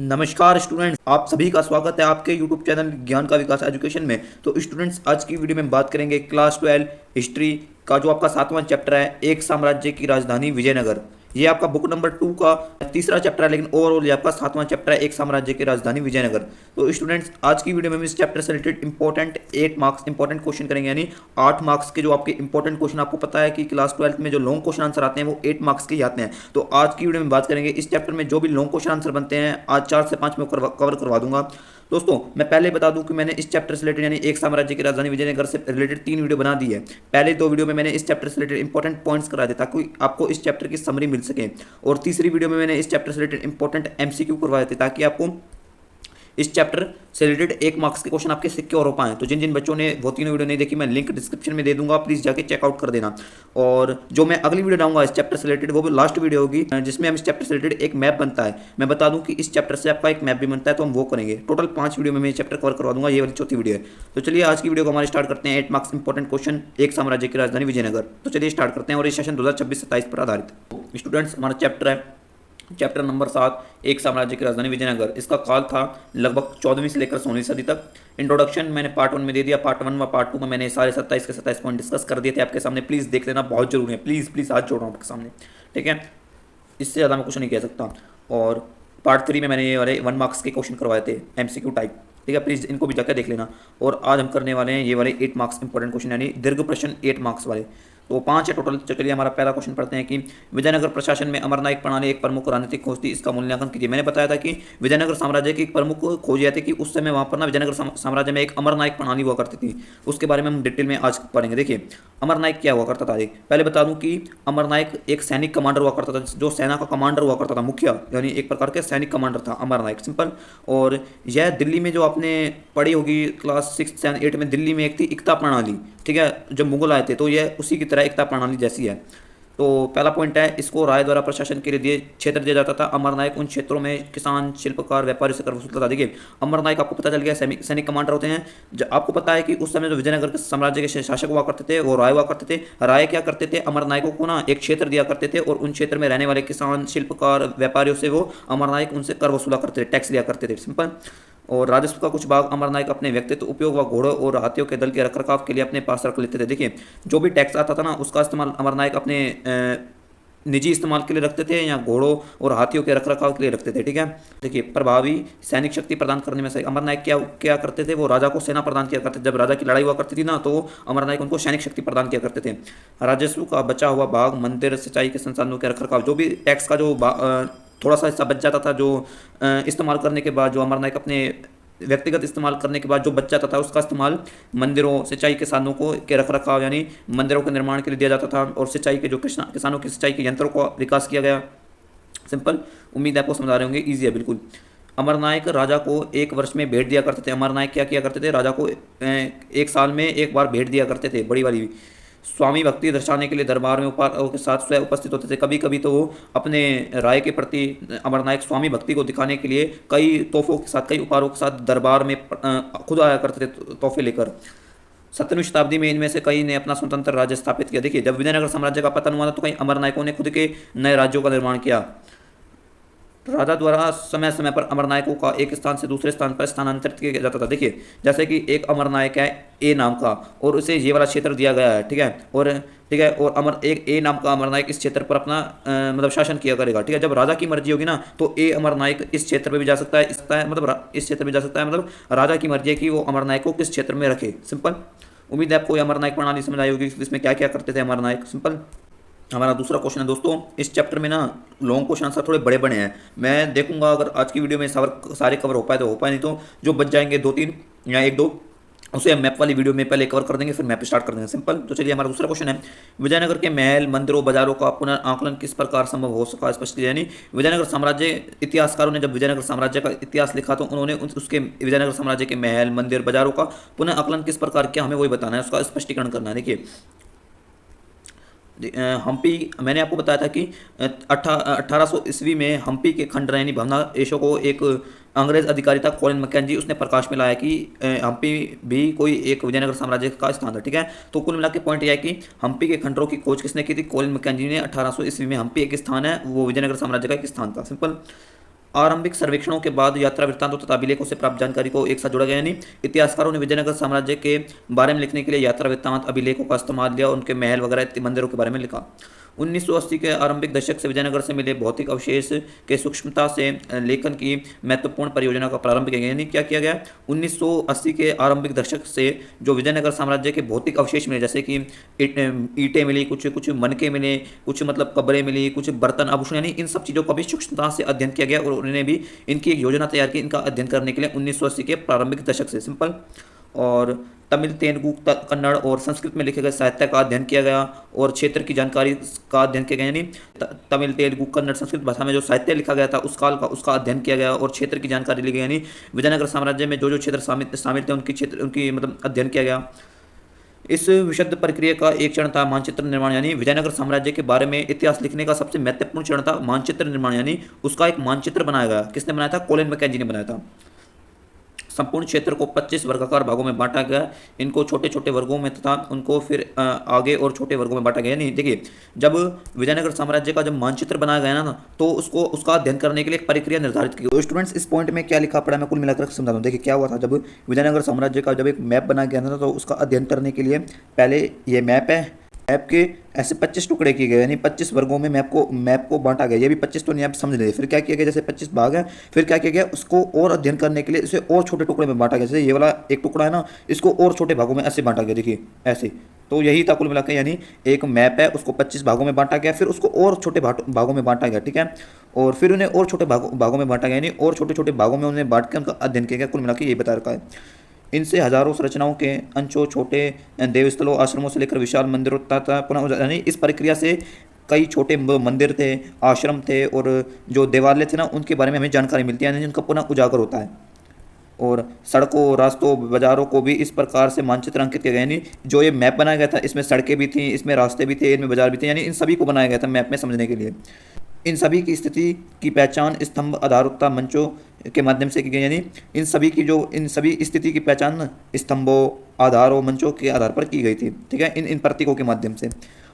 नमस्कार स्टूडेंट्स, आप सभी का स्वागत है आपके यूट्यूब चैनल ज्ञान का विकास एजुकेशन में। तो स्टूडेंट्स, आज की वीडियो में बात करेंगे क्लास 12 हिस्ट्री का जो आपका 7वां चैप्टर है, एक साम्राज्य की राजधानी विजयनगर। ये आपका बुक नंबर 2 का तीसरा चैप्टर है, लेकिन ओवरऑल ये आपका 7वां चैप्टर है, एक साम्राज्य की राजधानी विजयनगर। तो स्टूडेंट्स, आज की वीडियो में हम इस चैप्टर से related important 8 marks important question करेंगे, यानी 8 मार्क्स के जो आपके इंपॉर्टेंट क्वेश्चन। आपको पता है कि क्लास 12 में जो लॉन्ग क्वेश्चन आंसर आते हैं वो 8 मार्क्स के ही आते हैं। तो आज की वीडियो में बात करेंगे इस चैप्टर में जो भी लॉन्ग क्वेश्चन आंसर बनते हैं, आज 4 से 5 में कवर करवा दूंगा। दोस्तों, मैं पहले बता दूं कि मैंने इस चैप्टर से रिलेटेड यानी एक साम्राज्य की राजधानी विजयनगर से रिलेटेड 3 वीडियो बना दी है। पहले 2 वीडियो में मैंने इस चैप्टर से रिलेटेड इंपॉर्टेंट पॉइंट्स करा दिए ताकि आपको इस चैप्टर की समरी मिल सके, और तीसरी वीडियो में मैंने इस चैप्टर से रिलेटेड इंपॉर्टेंट एमसीक्यू करवाए थे ताकि आपको इस चैप्टर से रिलेटेड 1 मार्क्स के क्वेश्चन आपके सिक्योर हो पाए। तो जिन जिन बच्चों ने वो तीनों वीडियो नहीं देखी, मैं लिंक डिस्क्रिप्शन में दे दूंगा, प्लीज जाके चेकआउट कर देना। और जो मैं अगली वीडियो डालूंगा इस चैप्टर से रिलेटेड, वो भी लास्ट वीडियो होगी जिसमें हम इस चैप्टर से रिलेटेड एक मैप बनता है। मैं बता दूं कि इस चैप्टर से आपका एक मैप भी बनता है, तो हम वो करेंगे। टोटल 5 वीडियो में मैं चैप्टर कवर करवा दूंगा, ये वाली चौथी वीडियो है। तो चलिए आज की वीडियो को हमारे स्टार्ट करते हैं। 8 मार्क्स इंपॉर्टेंट क्वेश्चन, एक साम्राज्य की राजधानी विजयनगर। तो चलिए स्टार्ट करते हैं, और ये सेशन 2026-27 पर आधारित। स्टूडेंट्स, हमारा चैप्टर है चैप्टर नंबर 7, एक साम्राज्य की राजधानी विजयनगर। इसका काल था लगभग 14वीं से लेकर 16वीं सदी तक। इंट्रोडक्शन मैंने पार्ट 1 में दे दिया, पार्ट 1 व पार्ट 2 में मैंने सारे 27 के 27 पॉइंट डिस्कस कर दिए थे आपके सामने। प्लीज़ देख लेना, बहुत जरूरी है। प्लीज़ प्लीज़ हाथ जोड़ रहा हूँ आपके सामने, ठीक है। इससे ज़्यादा मैं कुछ नहीं कह सकता। और पार्ट 3 में मैंने ये वाले 1 मार्क्स के क्वेश्चन करवाए थे, एमसीक्यू टाइप, ठीक है। प्लीज़ इनको भी जाकर देख लेना। और आज हम करने वाले हैं ये वाले 8 मार्क्स इंपॉर्टेंट क्वेश्चन, यानी दीर्घ प्रश्न 8 मार्क्स वाले। तो 5 है टोटल। चलिए हमारा पहला क्वेश्चन पढ़ते हैं कि विजयनगर प्रशासन में अमरनायक प्रणाली एक प्रमुख राजनीतिक खोज थी, इसका मूल्यांकन कीजिए। मैंने बताया था कि विजयनगर साम्राज्य की एक प्रमुख खोज यह थी कि उस समय वहाँ पर ना विजयनगर साम्राज्य में एक अमरनायक प्रणाली हुआ करती थी। उसके बारे में हम डिटेल में आज पढ़ेंगे। देखिए, अमरनायक क्या हुआ करता था। पहले बता दूं कि अमरनायक एक सैनिक कमांडर हुआ करता था, जो सेना का कमांडर हुआ करता था, मुखिया, यानी एक प्रकार के सैनिक कमांडर था अमरनायक, सिंपल। और यह दिल्ली में, जो आपने पढ़ी होगी क्लास 6, 7, 8 में, दिल्ली में एक थी एकता प्रणाली, ठीक है। जब मुगल आए थे तो यह उसी की तरह एकता प्रणाली जैसी है। तो पहला पॉइंट है, इसको राय द्वारा प्रशासन के लिए क्षेत्र दिया जाता था। अमरनायक उन क्षेत्रों में किसान, शिल्पकार, व्यापारी से कर वसूलता था। देखिए, अमरनायक आपको पता चल गया सैनिक कमांडर होते हैं। आपको पता है कि उस समय जो विजयनगर के साम्राज्य के शासक हुआ करते थे वो राय हुआ करते थे। राय क्या करते थे, अमरनायकों को ना एक क्षेत्र दिया करते थे, और उन क्षेत्र में रहने वाले किसान, शिल्पकार, व्यापारियों से वो अमरनायक उनसे कर वसूला करते थे, टैक्स लिया करते थे, सिंपल। और राजस्व का कुछ भाग अमरनायक अपने व्यक्तित्व उपयोग व घोड़ों और हाथियों के दल के रखरखाव के लिए अपने पास रख लेते थे। देखिए, जो भी टैक्स आता था ना, उसका इस्तेमाल अमरनायक अपने निजी इस्तेमाल के लिए रखते थे, या घोड़ों और हाथियों के रखरखाव के लिए रखते थे, ठीक है। देखिए, प्रभावी सैनिक शक्ति प्रदान करने में से अमरनायक क्या क्या करते थे, वो राजा को सेना प्रदान किया करते थे। जब राजा की लड़ाई हुआ करती थी ना, तो अमरनायक उनको सैनिक शक्ति प्रदान किया करते थे। राजस्व का बचा हुआ भाग मंदिर, सिंचाई के संसाधनों के रखरखाव, जो भी टैक्स का जो थोड़ा सा हिस्सा बच जाता था, जो इस्तेमाल करने के बाद, जो अमरनायक अपने व्यक्तिगत इस्तेमाल करने के बाद जो बच जाता था, उसका इस्तेमाल मंदिरों, सिंचाई के साधनों को के रखरखाव यानी मंदिरों के निर्माण के लिए दिया जाता था, और सिंचाई के जो किसानों की सिंचाई के यंत्रों का विकास किया गया, सिंपल। उम्मीद है आपको समझा रहे होंगे, ईजी है बिल्कुल। अमरनायक राजा को 1 वर्ष में भेंट दिया करते थे। अमरनायक क्या किया करते थे, राजा को 1 साल में 1 बार भेंट दिया करते थे, बड़ी वाली। स्वामी भक्ति दर्शाने के लिए दरबार में उपहारों के साथ स्वयं उपस्थित होते थे। कभी कभी तो वो अपने राय के प्रति अमरनायक स्वामी भक्ति को दिखाने के लिए कई तोहफों के साथ, कई उपहारों के साथ दरबार में खुद आया करते थे तोहफे लेकर। 17वीं शताब्दी में इनमें से कई ने अपना स्वतंत्र राज्य स्थापित किया। देखिए, जब विजयनगर साम्राज्य का पतन हुआ था तो कई अमरनायकों ने खुद के नए राज्यों का निर्माण किया। राजा द्वारा समय समय पर अमरनायकों का एक स्थान से दूसरे स्थान पर स्थानांतरित किया जाता था। देखिए, जैसे कि एक अमरनायक है ए नाम का, और उसे ये वाला क्षेत्र दिया गया है, ठीक है। और एक ए नाम का अमरनायक इस क्षेत्र पर अपना मतलब शासन किया करेगा, ठीक है। जब राजा की मर्जी होगी ना, तो ए अमरनायक इस क्षेत्र पर भी जा सकता है, मतलब इस क्षेत्र में जा सकता है, मतलब राजा की मर्जी है कि वो अमरनायक को किस क्षेत्र में रखे, सिंपल। उम्मीद है आपको अमरनायक प्रणाली समझ आई होगी, इसमें क्या क्या करते थे अमरनायक, सिंपल। हमारा दूसरा क्वेश्चन है दोस्तों, इस चैप्टर में ना लॉन्ग क्वेश्चन आंसर थोड़े बड़े बड़े हैं। मैं देखूंगा अगर आज की वीडियो में सारे कवर हो पाए तो हो पाए, नहीं तो जो बच जाएंगे 2-3 या 1-2 उसे हम मैप वाली वीडियो में पहले कवर कर देंगे, फिर मैप स्टार्ट कर देंगे, सिंपल। तो चलिए हमारा दूसरा क्वेश्चन है, विजयनगर के महल, मंदिरों, बाजारों का पुनर्आंकलन किस प्रकार संभव हो सका, स्पष्ट कीजिए। यानी विजयनगर साम्राज्य, इतिहासकारों ने जब विजयनगर साम्राज्य का इतिहास लिखा तो उन्होंने उसके विजयनगर साम्राज्य के महल, मंदिर, बाजारों का पुनः आकलन किस प्रकार किया, हमें वही बताना है, उसका स्पष्टीकरण करना है। देखिए, हम्पी, मैंने आपको बताया था कि 1800 ईस्वी में हम्पी के खंड यानी भग्नावशेषों को एक अंग्रेज अधिकारी था कॉलिन मैकेंजी, उसने प्रकाश में लाया कि हम्पी भी कोई एक विजयनगर साम्राज्य का स्थान था, ठीक है। तो कुल मिला के पॉइंट यह है कि हम्पी के खंडरों की खोज किसने की थी, कॉलिन मैकेंजी ने। 1800 ईस्वी में हम्पी एक स्थान है, वो विजयनगर साम्राज्य का एक स्थान था, सिंपल। आरंभिक सर्वेक्षणों के बाद यात्रा वृत्तांतों तथा अभिलेखों से प्राप्त जानकारी को एक साथ जोड़ा गया। यानी इतिहासकारों ने विजयनगर साम्राज्य के बारे में लिखने के लिए यात्रा वृत्तांत अभिलेखों का इस्तेमाल लिया, उनके महल वगैरह मंदिरों के बारे में लिखा। 1980 के आरंभिक दशक से विजयनगर से मिले भौतिक अवशेष के सूक्ष्मता से लेखन की महत्वपूर्ण परियोजना का प्रारंभ किया गया। यानी क्या किया गया, 1980 के आरंभिक दशक से जो विजयनगर साम्राज्य के भौतिक अवशेष मिले, जैसे कि ईंटें मिली, कुछ कुछ मनके मिले, कुछ मतलब कब्रें मिली, कुछ बर्तन आभूषण, यानी इन सब चीज़ों का भी सूक्ष्मता से अध्ययन किया गया और उन्होंने भी इनकी एक योजना तैयार की इनका अध्ययन करने के लिए 1980 के प्रारंभिक दशक से। सिंपल। और तमिल, तेलुगु, कन्नड़ और संस्कृत में लिखे गए साहित्य का अध्ययन किया गया और क्षेत्र की जानकारी का अध्ययन किया गया। यानी तमिल, तेलुगु, कन्नड़, संस्कृत भाषा में जो साहित्य लिखा गया था उस काल का उसका अध्ययन किया गया और क्षेत्र की जानकारी ली गई। यानी विजयनगर साम्राज्य में जो जो क्षेत्र शामिल थे उनकी मतलब अध्ययन किया गया। इस विशुद्ध प्रक्रिया का एक चरण था मानचित्र निर्माण। यानी विजयनगर साम्राज्य के बारे में इतिहास लिखने का सबसे महत्वपूर्ण चरण था मानचित्र निर्माण। यानी उसका एक मानचित्र बनाया गया। किसने बनाया था? कोलिन मैकेंजी ने बनाया था। संपूर्ण क्षेत्र को 25 वर्गाकार भागों में बांटा गया। इनको छोटे छोटे वर्गों में तथा उनको फिर आगे और छोटे वर्गों में बांटा गया। नहीं देखिए, जब विजयनगर साम्राज्य का जब मानचित्र बनाया गया ना तो उसका अध्ययन करने के लिए एक प्रक्रिया निर्धारित की। तो स्टूडेंट्स, इस पॉइंट में क्या लिखा पड़ा मैं कुल मिलाकर समझा दूँ। देखिए क्या हुआ था, जब विजयनगर साम्राज्य का जब एक मैप बनाया गया था तो उसका अध्ययन करने के लिए पहले ये मैप है, मैप के ऐसे 25 टुकड़े किए गए, यानी 25 वर्गों में मैप को बांटा गया। ये भी 25 तो नहीं आप समझ लीजिए। फिर क्या किया गया, जैसे 25 भाग है, फिर क्या किया गया, उसको और अध्ययन करने के लिए इसे और छोटे टुकड़े में बांटा गया। जैसे ये वाला एक टुकड़ा है ना, इसको और छोटे भागों में ऐसे बांटा गया। देखिए ऐसे। तो यही था कुल मिलाकर, यानी एक मैप है उसको 25 भागों में बांटा गया, फिर उसको और छोटे भागों में बांटा गया। ठीक है, और फिर उन्हें और छोटे भागों में बांटा गया, यानी और छोटे छोटे भागों में उन्हें बांट के उनका अध्ययन किया गया। कुल मिलाकर यही बता रखा है। इनसे हजारों संरचनाओं के अंशों, छोटे देवस्थलों, आश्रमों से लेकर विशाल मंदिरों तक पुनः, यानी इस प्रक्रिया से कई छोटे मंदिर थे, आश्रम थे और जो देवालय थे ना उनके बारे में हमें जानकारी मिलती है, यानी उनका पुनः उजागर होता है। और सड़कों, रास्तों, बाजारों को भी इस प्रकार से मानचित्र अंकित किया गया। यानी जो ये मैप बनाया गया था इसमें सड़कें भी थी, इसमें रास्ते भी थे, इनमें बाजार भी थे, यानी इन सभी को बनाया गया था मैप में समझने के लिए। इन सभी की स्थिति की पहचान स्तंभ आधारता मंचों के माध्यम से की गई। यानी इन सभी स्थिति की पहचान स्तंभों, आधारों, मंचों के आधार पर की गई थी। ठीक है, इन प्रतीकों के माध्यम से।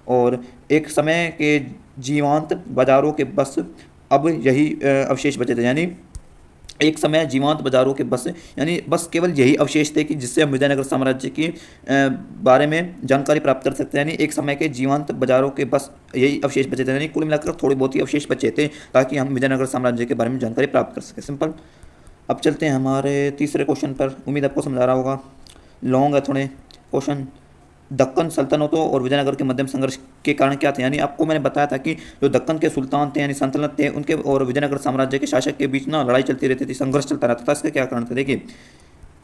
और एक समय के जीवांत बाजारों के बस अब यही अवशेष बचे थे। यानी एक समय जीवांत बाजारों के बस, यानी बस केवल यही अवशेष थे कि जिससे हम विजयनगर साम्राज्य की बारे में जानकारी प्राप्त कर सकते हैं। यानी एक समय के जीवांत बाजारों के बस यही अवशेष बचे थे। यानी कुल मिलाकर थोड़े बहुत ही अवशेष बचे थे ताकि हम विजयनगर साम्राज्य के बारे में जानकारी प्राप्त कर सकें। सिंपल। अब चलते हैं हमारे तीसरे क्वेश्चन पर। उम्मीद आपको समझ आ रहा होगा, लॉन्ग है थोड़े क्वेश्चन। दक्कन सल्तनतों और विजयनगर के मध्यम संघर्ष के कारण क्या थे? यानी आपको मैंने बताया था कि जो दक्कन के सुल्तान थे यानी सल्तनत थे उनके और विजयनगर साम्राज्य के शासक के बीच ना लड़ाई चलती रहती थी, संघर्ष चलता रहता था। इसके क्या कारण थे? देखिए,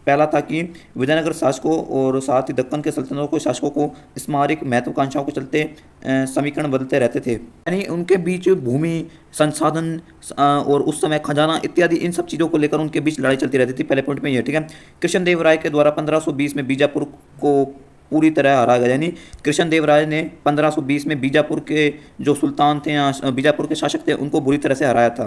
पहला था कि विजयनगर शासकों और साथ ही दक्कन के सल्तनतों के शासकों को स्मारक महत्वाकांक्षाओं के चलते समीकरण बदलते रहते थे। यानी उनके बीच भूमि, संसाधन और उस समय खजाना इत्यादि इन सब चीज़ों को लेकर उनके बीच लड़ाई चलती रहती थी। पहले पॉइंट में ये। ठीक है, कृष्णदेव राय के द्वारा 1520 में बीजापुर को पूरी तरह हरा गया। यानी कृष्णदेव राय ने 1520 में बीजापुर के जो सुल्तान थे या बीजापुर के शासक थे उनको बुरी तरह से हराया था।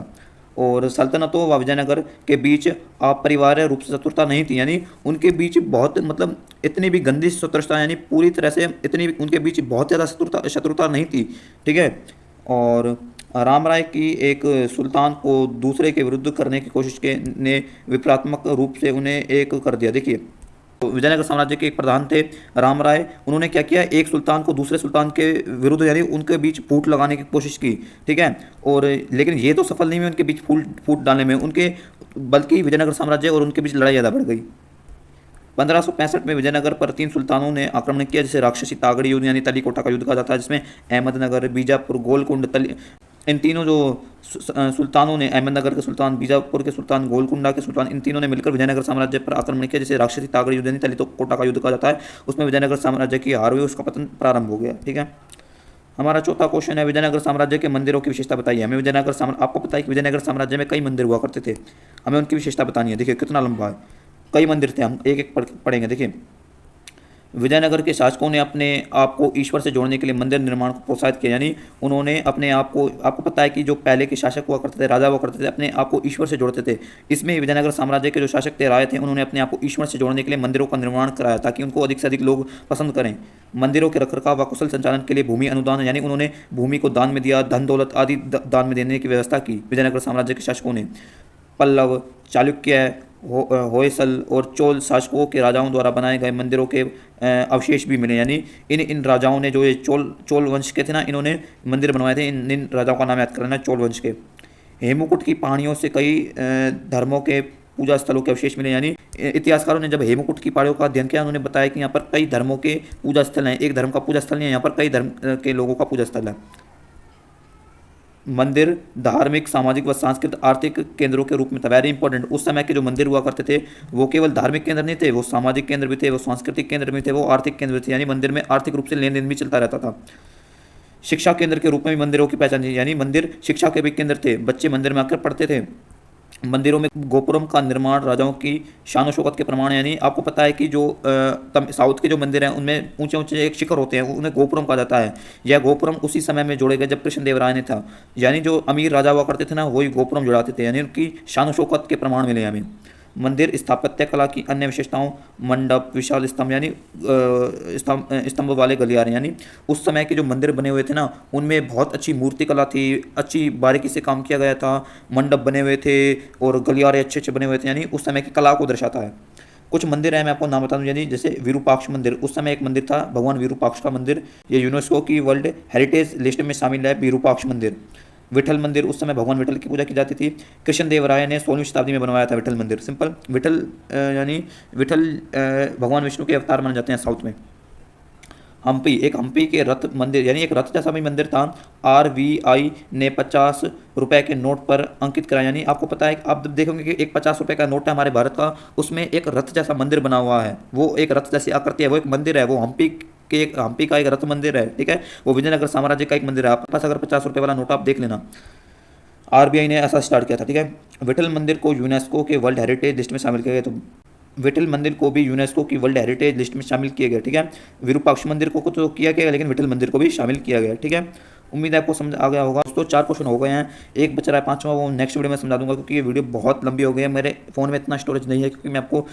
और सल्तनतों व विजयनगर के बीच अपरिवार्य रूप से शत्रुता नहीं थी। यानी उनके बीच बहुत मतलब इतनी भी गंदी शत्रुता, यानी पूरी तरह से इतनी उनके बीच बहुत ज़्यादा शत्रुता नहीं थी। ठीक है, और राम राय की एक सुल्तान को दूसरे के विरुद्ध करने की कोशिश के ने विप्लवात्मक रूप से उन्हें एक कर दिया। देखिए, तो विजयनगर साम्राज्य के एक प्रधान थे राम राय, उन्होंने क्या किया, एक सुल्तान को दूसरे सुल्तान के विरुद्ध यानी उनके बीच फूट लगाने की कोशिश की। ठीक है, और लेकिन ये तो सफल नहीं हुए उनके बीच फूट डालने में उनके, बल्कि विजयनगर साम्राज्य और उनके बीच लड़ाई ज़्यादा बढ़ गई। 1565 में विजयनगर पर 3 सुल्तानों ने आक्रमण किया, जिसे राक्षसी तागड़ी युद्ध यानी तलीकोटा का युद्ध कहा जाता है, जिसमें अहमदनगर, बीजापुर, गोलकुंड, इन तीनों जो सुल्तानों ने, अहमदनगर के सुल्तान, बीजापुर के सुल्तान, गोलकुंडा के सुल्तान, इन तीनों ने मिलकर विजयनगर साम्राज्य पर आक्रमण किया, जिसे राक्षसी तागड़ी युद्ध यानी तलीकोटा का युद्ध कहा जाता है। उसमें विजयनगर साम्राज्य की हार हुई, उसका पतन प्रारंभ हो गया। ठीक है, हमारा चौथा क्वेश्चन है, विजयनगर साम्राज्य के मंदिरों की विशेषता बताइए। हमें आपको पता है कि विजयनगर साम्राज्य में कई मंदिर हुआ करते थे, हमें उनकी विशेषता बतानी है। देखिए कितना लंबा है, कई मंदिर थे, हम एक एक पढ़ेंगे। देखिए, विजयनगर के शासकों ने अपने आप को ईश्वर से जोड़ने के लिए मंदिर निर्माण को प्रोत्साहित किया। यानी उन्होंने अपने आप को, आपको पता है कि जो पहले के शासक हुआ करते थे, राजा हुआ करते थे, अपने आप को ईश्वर से जोड़ते थे। इसमें विजयनगर साम्राज्य के जो शासक थे, राय थे, उन्होंने अपने आप को ईश्वर से जोड़ने के लिए मंदिरों का निर्माण कराया ताकि उनको अधिक से अधिक लोग पसंद करें। मंदिरों के रखरखाव व कुशल संचालन के लिए भूमि अनुदान, यानी उन्होंने भूमि को दान में दिया, धन दौलत आदि दान में देने की व्यवस्था की विजयनगर साम्राज्य के शासकों ने। पल्लव, चालुक्य, होयसल और चोल शासकों के राजाओं द्वारा बनाए गए मंदिरों के अवशेष भी मिले। यानी इन राजाओं ने, जो ये चोल वंश के थे ना, इन्होंने मंदिर बनवाए थे। इन राजाओं का नाम याद करना, चोल वंश के। हेमकूट की पहाड़ियों से कई धर्मों के पूजा स्थलों के अवशेष मिले। यानी इतिहासकारों ने जब हेमकूट की पहाड़ियों का अध्ययन किया, उन्होंने बताया कि यहाँ पर कई धर्मों के पूजा स्थल हैं। एक धर्म का पूजा स्थल नहीं है, यहाँ पर कई धर्म के लोगों का पूजा स्थल है। मंदिर धार्मिक, सामाजिक व सांस्कृतिक आर्थिक केंद्रों के रूप में था। Very important. उस समय के जो मंदिर हुआ करते थे वो केवल धार्मिक केंद्र नहीं थे, वो सामाजिक केंद्र भी थे, वो सांस्कृतिक केंद्र भी थे, वो आर्थिक केंद्र भी थे। यानी मंदिर में आर्थिक रूप से लेन देन भी चलता रहता था। शिक्षा केंद्र के रूप में भी मंदिरों की पहचान थी। यानी मंदिर शिक्षा के भी केंद्र थे, बच्चे मंदिर में आकर पढ़ते थे। मंदिरों में गोपुरम का निर्माण राजाओं की शान और शौकत के प्रमाण है। यानी आपको पता है कि जो साउथ के जो मंदिर हैं उनमें ऊंचे ऊंचे एक शिखर होते हैं, उन्हें गोपुरम कहा जाता है। यह गोपुरम उसी समय में जोड़े गए जब कृष्णदेवराय ने था। यानी जो अमीर राजा हुआ करते थे ना, वही गोपुरम जुड़ाते थे। यानी उनकी शान और शौकत के प्रमाण मिले हमें। मंदिर स्थापत्य कला की अन्य विशेषताओं, मंडप, विशाल स्तंभ, यानी स्तंभ वाले गलियारे। यानी उस समय के जो मंदिर बने हुए थे ना, उनमें बहुत अच्छी मूर्ति कला थी, अच्छी बारीकी से काम किया गया था। मंडप बने हुए थे और गलियारे अच्छे अच्छे बने हुए थे। यानी उस समय की कला को दर्शाता है। कुछ मंदिर है, मैं आपको नाम बता दूं। यानी जैसे विरूपाक्ष मंदिर, उस समय एक मंदिर था भगवान विरूपाक्ष का मंदिर। ये यूनेस्को की वर्ल्ड हेरिटेज लिस्ट में शामिल है, विरूपाक्ष मंदिर। विठल मंदिर, उस समय भगवान विठल की पूजा की जाती थी। कृष्णदेवराय ने 16वीं शताब्दी में बनवाया था विठल मंदिर। सिंपल। विठल यानी विठल भगवान विष्णु के अवतार माने जाते हैं साउथ में। हम्पी, एक हम्पी के रथ मंदिर, यानी एक रथ जैसा भी मंदिर था। RVI ने 50 रुपए के नोट पर अंकित कराया। यानी आपको पता है, आप देखोगे कि एक 50 रुपए का नोट है हमारे भारत का, उसमें एक रथ जैसा मंदिर बना हुआ है। वो एक रथ जैसी आकृति है, वो एक मंदिर है। वो हम्पी का एक रथ मंदिर है, ठीक है। वो विजयनगर साम्राज्य का एक मंदिर है। आपके पास अगर 50 रुपए वाला नोट, आप देख लेना। RBI ने ऐसा स्टार्ट किया था, ठीक है। विठल मंदिर को यूनेस्को के वर्ल्ड हेरिटेज लिस्ट में शामिल किया गया। तो विठल मंदिर को भी यूनेस्को की वर्ल्ड हेरिटेज लिस्ट में शामिल किया गया, ठीक है। विरूपाक्ष मंदिर को तो किया गया, लेकिन विठल मंदिर को भी शामिल किया गया, ठीक है। उम्मीद है आपको समझ आ गया होगा। दोस्तों 4 क्वेश्चन हो गए हैं, एक बच रहा है 5वां, वो नेक्स्ट वीडियो में समझा दूंगा, क्योंकि ये वीडियो बहुत लंबी हो गई है। मेरे फ़ोन में इतना स्टोरेज नहीं है क्योंकि मैं आपको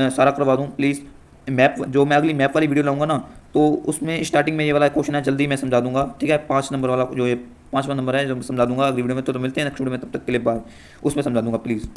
सारा करवा दूँ। प्लीज़ मैप, जो मैं अगली मैप वाली वीडियो लाऊंगा ना, तो उसमें स्टार्टिंग में ये वाला क्वेश्चन है, जल्दी मैं समझा दूंगा, ठीक है। 5 नंबर वाला, जो ये 5वां नंबर है, जो समझा दूंगा अगली वीडियो में। तो मिलते हैं नेक्स्ट वीडियो में, तब तक के लिए बाय। उसमें समझा दूंगा प्लीज़।